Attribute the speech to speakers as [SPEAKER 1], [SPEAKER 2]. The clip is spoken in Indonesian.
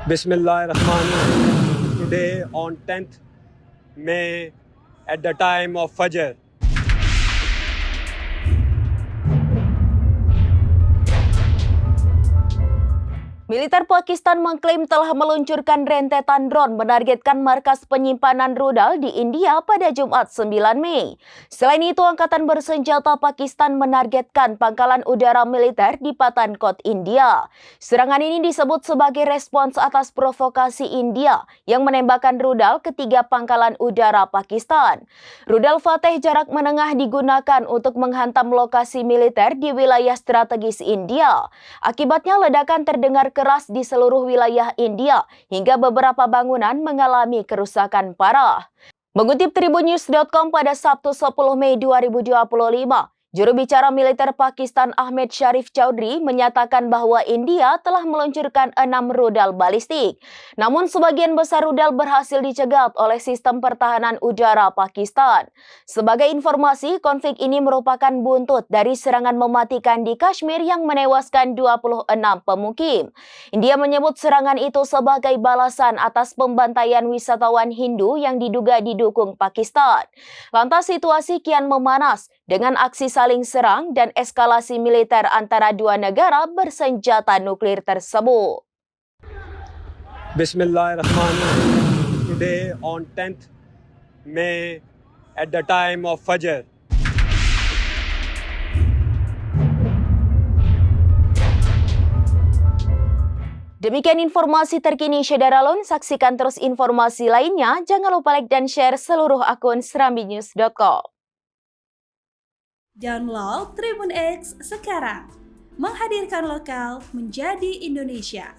[SPEAKER 1] Bismillahirrahmanirrahim. Today on 10th May at the time of Fajr,
[SPEAKER 2] Militer Pakistan mengklaim telah meluncurkan rentetan drone menargetkan markas penyimpanan rudal di India pada Jumat 9 Mei. Selain itu, Angkatan Bersenjata Pakistan menargetkan pangkalan udara militer di Pathankot, India. Serangan ini disebut sebagai respons atas provokasi India yang menembakkan rudal ke 3 pangkalan udara Pakistan. Rudal Fateh jarak menengah digunakan untuk menghantam lokasi militer di wilayah strategis India. Akibatnya ledakan terdengar keras di seluruh wilayah India hingga beberapa bangunan mengalami kerusakan parah. Mengutip tribunnews.com pada Sabtu 10 Mei 2025, juru bicara militer Pakistan Ahmed Sharif Chaudhry menyatakan bahwa India telah meluncurkan 6 rudal balistik. Namun sebagian besar rudal berhasil dicegat oleh sistem pertahanan udara Pakistan. Sebagai informasi, konflik ini merupakan buntut dari serangan mematikan di Kashmir yang menewaskan 26 pemukim. India menyebut serangan itu sebagai balasan atas pembantaian wisatawan Hindu yang diduga didukung Pakistan. Lantas situasi kian memanas dengan aksi saling serang dan eskalasi militer antara dua negara bersenjata nuklir tersebut.
[SPEAKER 1] Bismillahirrahmanirrahim. Today on 10th May at the time of Fajr,
[SPEAKER 2] Demikian informasi terkini Syederalun. Saksikan terus informasi lainnya. Jangan lupa like dan share seluruh akun serambinews.com.
[SPEAKER 3] Download Tribun X sekarang, menghadirkan lokal menjadi Indonesia.